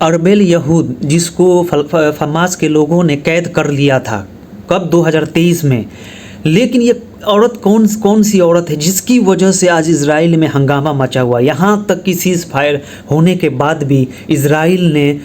Arbel यहूद जिसको Hamas के लोगों ने कैद कर लिया था, कब? 2023 में। लेकिन ये औरत कौन सी औरत है जिसकी वजह से आज इजराइल में हंगामा मचा हुआ। यहाँ तक कि सीज़ फायर होने के बाद भी इजराइल ने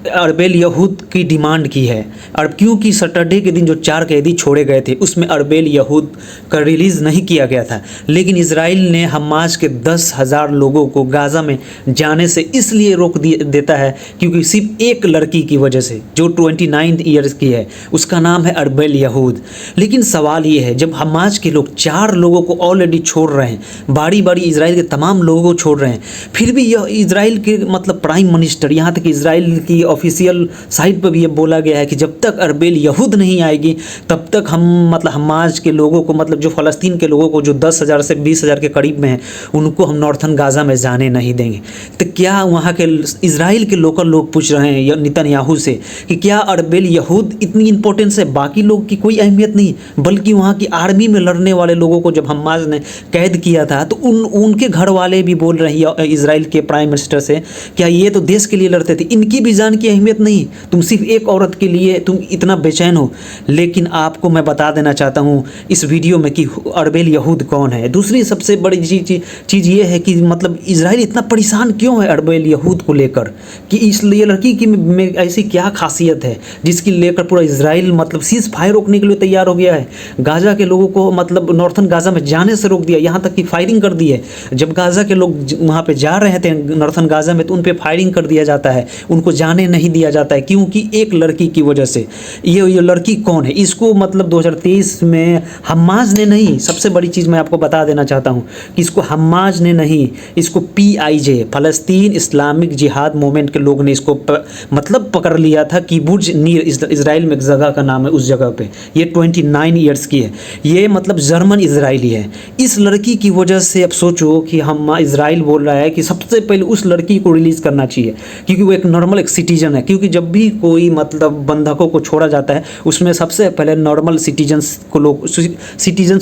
अरबेल यहूद की डिमांड की है। और क्योंकि सैटरडे के दिन जो 4 कैदी छोड़े गए थे उसमें अरबेल यहूद का रिलीज़ नहीं किया गया था, लेकिन इजराइल ने हमास के 10,000 लोगों को गाज़ा में जाने से इसलिए रोक देता है क्योंकि सिर्फ एक लड़की की वजह से जो 29 ईयर्स की है, उसका नाम है अरबेल यहूद। लेकिन सवाल ये है, जब हमास के लोग 4 लोगों को ऑलरेडी छोड़ रहे हैं, बारी बारी इजराइल के तमाम लोगों को छोड़ रहे हैं, फिर भी यह इजराइल के प्राइम मिनिस्टर, यहाँ तक इजराइल की ऑफिशियल साइट पर भी ये बोला गया है कि जब तक अरबेल यहूद नहीं आएगी तब तक हम हमास के लोगों को जो फ़लस्तीन के लोगों को जो 10,000 से 20,000 के करीब में हैं उनको हम नॉर्थन गाज़ा में जाने नहीं देंगे। तो क्या वहाँ के इजराइल के लोकल लोग पूछ रहे हैं नेतन्याहू से कि क्या अरबेल यहूद इतनी इंपॉर्टेंस है, बाकी लोग की कोई अहमियत नहीं, बल्कि वहाँ की आर्मी में लड़ने वाले लोगों को जब हमास ने कैद किया था तो उनके घर वाले भी बोल रहे हैं इजराइल के प्राइम मिनिस्टर से, क्या ये तो देश के लिए लड़ते थे, इनकी भी जान की अहमियत नहीं, तुम सिर्फ एक औरत के लिए तुम इतना बेचैन हो। लेकिन आपको मैं बता देना चाहता हूँ इस वीडियो में कि अरबेल यहूद कौन है। दूसरी सबसे बड़ी चीज़ ये है कि इजराइल इतना परेशान क्यों है अरबेल यहूद को लेकर, कि इस लड़की की में ऐसी क्या खासियत है जिसकी लेकर पूरा इजराइल सीज़ फायर रोकने के लिए तैयार हो गया है। गाज़ा के लोगों को नॉर्थन गाज़ा में जाने से रोक दिया, यहाँ तक कि फायरिंग कर दी है। जब गाज़ा के लोग वहाँ पे जा रहे थे नॉर्थन गाज़ा में तो उन पे फायरिंग कर दिया जाता है, उनको जाने नहीं दिया जाता है क्योंकि एक लड़की की वजह से। ये लड़की कौन है? इसको 2023 में हमास ने नहीं, सबसे बड़ी चीज़ मैं आपको बता देना चाहता हूँ कि इसको हमास ने नहीं, इसको PIJ फ़लस्तीन इस्लामिक जिहाद मूवमेंट के लोग ने इसको पकड़ लिया था। किबुत्ज़ नीर इजराइल में एक जगह का नाम है, उस जगह पे ये 29 ईयर्स की है, ये जर्मन इजराइली है। इस लड़की की वजह से अब सोचो कि हम इजराइल बोल रहा है कि सबसे पहले उस लड़की को रिलीज़ करना चाहिए क्योंकि वो एक नॉर्मल एक सिटीजन है। क्योंकि जब भी कोई बंधकों को छोड़ा जाता है उसमें सबसे पहले नॉर्मल सिटीजन्स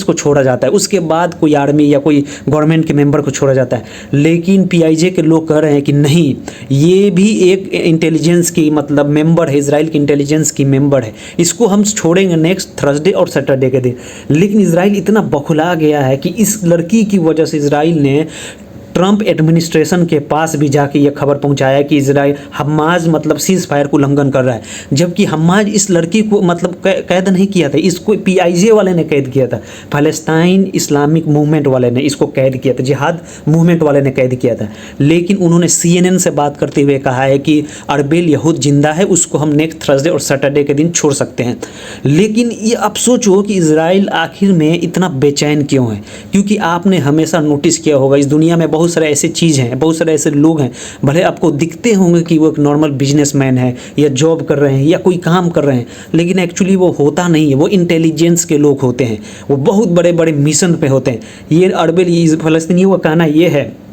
को छोड़ा जाता है, उसके बाद कोई आर्मी या कोई गवर्नमेंट के मेंबर को छोड़ा जाता है। लेकिन PIJ के लोग कह रहे हैं कि नहीं, ये भी एक इंटेलिजेंस की मेंबर है, इजराइल की इंटेलिजेंस की मेंबर है, इसको हम छोड़ेंगे नेक्स्ट थर्सडे और सैटरडे के दिन। लेकिन इजराइल इतना बौखला गया है कि इस लड़की की वजह से इजराइल ने ट्रंप एडमिनिस्ट्रेशन के पास भी जाके ये खबर पहुंचाया कि इजराइल हमास सीज़ फायर को उल्लंघन कर रहा है, जबकि हमास इस लड़की को कैद नहीं किया था, इसको PIJ वाले ने कैद किया था, फ़लस्तीन इस्लामिक मूवमेंट वाले ने इसको कैद किया था, जिहाद मूवमेंट वाले ने कैद किया था। लेकिन उन्होंने CNN से बात करते हुए कहा है कि अरबेल यहूद जिंदा है, उसको हम नेक्स्ट थर्सडे और सैटरडे के दिन छोड़ सकते हैं। लेकिन ये आप सोचो कि इजराइल आखिर में इतना बेचैन क्यों है, क्योंकि आपने हमेशा नोटिस किया होगा इस दुनिया में बहुत सारे ऐसे चीज़ हैं, बहुत सारे ऐसे लोग हैं, भले आपको दिखते होंगे कि वो एक नॉर्मल बिजनेसमैन है या जॉब कर रहे हैं या कोई काम कर रहे हैं, लेकिन एक्चुअली वो होता नहीं है, वो इंटेलिजेंस के लोग होते हैं, वो बहुत बड़े बड़े मिशन पे होते हैं। ये अरबेल फ़लस्तीनियों का कहना ये है,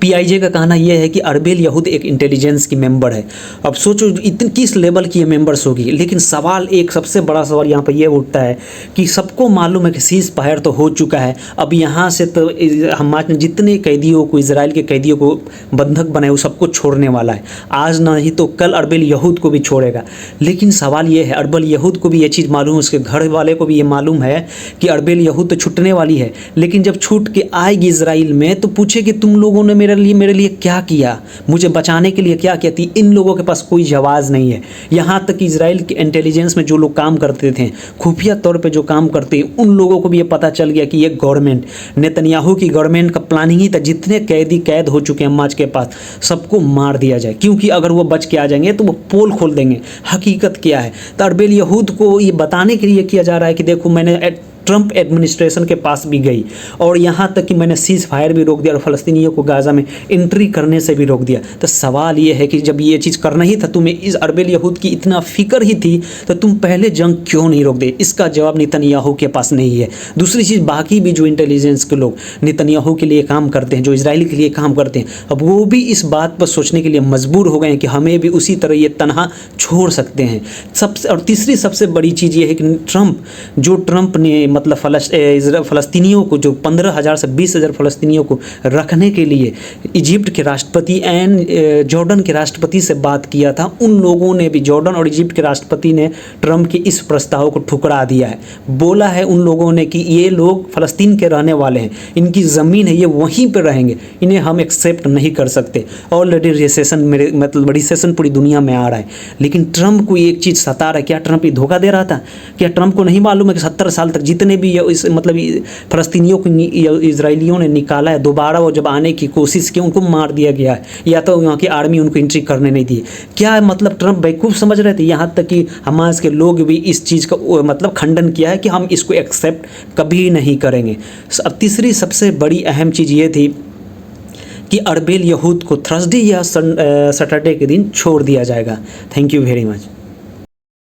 PIJ का कहना यह है कि अरबेल यहूद एक इंटेलिजेंस की मेंबर है। अब सोचो इतनी किस लेवल की ये मेंबर्स होगी। लेकिन सवाल, एक सबसे बड़ा सवाल यहाँ पर यह उठता है कि सबको मालूम है कि सीज़ फायर तो हो चुका है, अब यहाँ से तो हमास ने जितने कैदियों को, इजराइल के कैदियों को बंधक बनाए वो सबको छोड़ने वाला है, आज नहीं तो कल अरबेल यहूद को भी छोड़ेगा। लेकिन सवाल ये है, अरबेल यहूद को भी ये चीज़ मालूम है, उसके घर वाले को भी ये मालूम है कि अरबेल यहूद तो छूटने वाली है, लेकिन जब छूट के आएगी इजराइल में तो पूछे कि तुम लोगों ने मेरे लिए क्या किया, मुझे बचाने के लिए क्या किया थी। इन लोगों के पास कोई जवाब नहीं है। यहाँ तक कि इजराइल के इंटेलिजेंस में जो लोग काम करते थे, खुफिया तौर पे जो काम करते हैं, उन लोगों को भी ये पता चल गया कि ये गवर्नमेंट, नेतन्याहू की गवर्नमेंट का प्लानिंग ही था, जितने कैदी कैद हो चुके हैं हमास के पास सबको मार दिया जाए, क्योंकि अगर वो बच के आ जाएंगे तो वो पोल खोल देंगे हकीकत क्या है। तो अरबेल यहूद को ये बताने के लिए किया जा रहा है कि देखो मैंने ट्रंप एडमिनिस्ट्रेशन के पास भी गई और यहाँ तक कि मैंने सीज़ फायर भी रोक दिया और फ़लस्तीनियों को गाज़ा में एंट्री करने से भी रोक दिया। तो सवाल ये है कि जब ये चीज़ करना ही था, तुम्हें इस अरबेल यहूद की इतना फ़िक्र ही थी, तो तुम पहले जंग क्यों नहीं रोक दे? इसका जवाब नेतन्याहू के पास नहीं है। दूसरी चीज़, बाकी भी जो इंटेलिजेंस के लोग नेतन्याहू के लिए काम करते हैं, जो इजराइल के लिए काम करते हैं, अब वो भी इस बात पर सोचने के लिए मजबूर हो गए हैं कि हमें भी उसी तरह ये तनहा छोड़ सकते हैं। सबसे और तीसरी सबसे बड़ी चीज़ ये है कि ट्रंप ने मतलब फ़लस्तीनियों को, जो 15,000 से 20,000 फ़लस्तीनियों को रखने के लिए इजिप्ट के राष्ट्रपति जॉर्डन के राष्ट्रपति से बात किया था, उन लोगों ने भी, जॉर्डन और इजिप्ट के राष्ट्रपति ने ट्रंप के इस प्रस्ताव को ठुकरा दिया है। बोला है उन लोगों ने कि ये लोग फ़लस्तीन के रहने वाले हैं, इनकी ज़मीन है, ये वहीं पर रहेंगे, इन्हें हम एक्सेप्ट नहीं कर सकते। ऑलरेडी रिसेशन मेरे मतलब रिसेशन पूरी दुनिया में आ रहा है, लेकिन ट्रंप को एक चीज़ सता रहा है। क्या ट्रंप ये धोखा दे रहा था? क्या ट्रंप को नहीं मालूम है कि 70 साल तक जितने भी इस मतलब फ़लस्तीनियों को इजराइलियों ने निकाला है, दोबारा वो जब आने की कोशिश की उनको मार दिया गया है, या तो यहाँ की आर्मी उनको एंट्री करने नहीं दी। क्या मतलब ट्रंप बेवकूफ़ समझ रहे थे? यहाँ तक कि हमास के लोग भी इस चीज़ का मतलब खंडन किया है कि हम इसको एक्सेप्ट कभी नहीं करेंगे। अब तीसरी सबसे बड़ी अहम चीज़ ये थी कि अरबेल यहूद को थर्सडे या सैटरडे के दिन छोड़ दिया जाएगा। Thank you very much.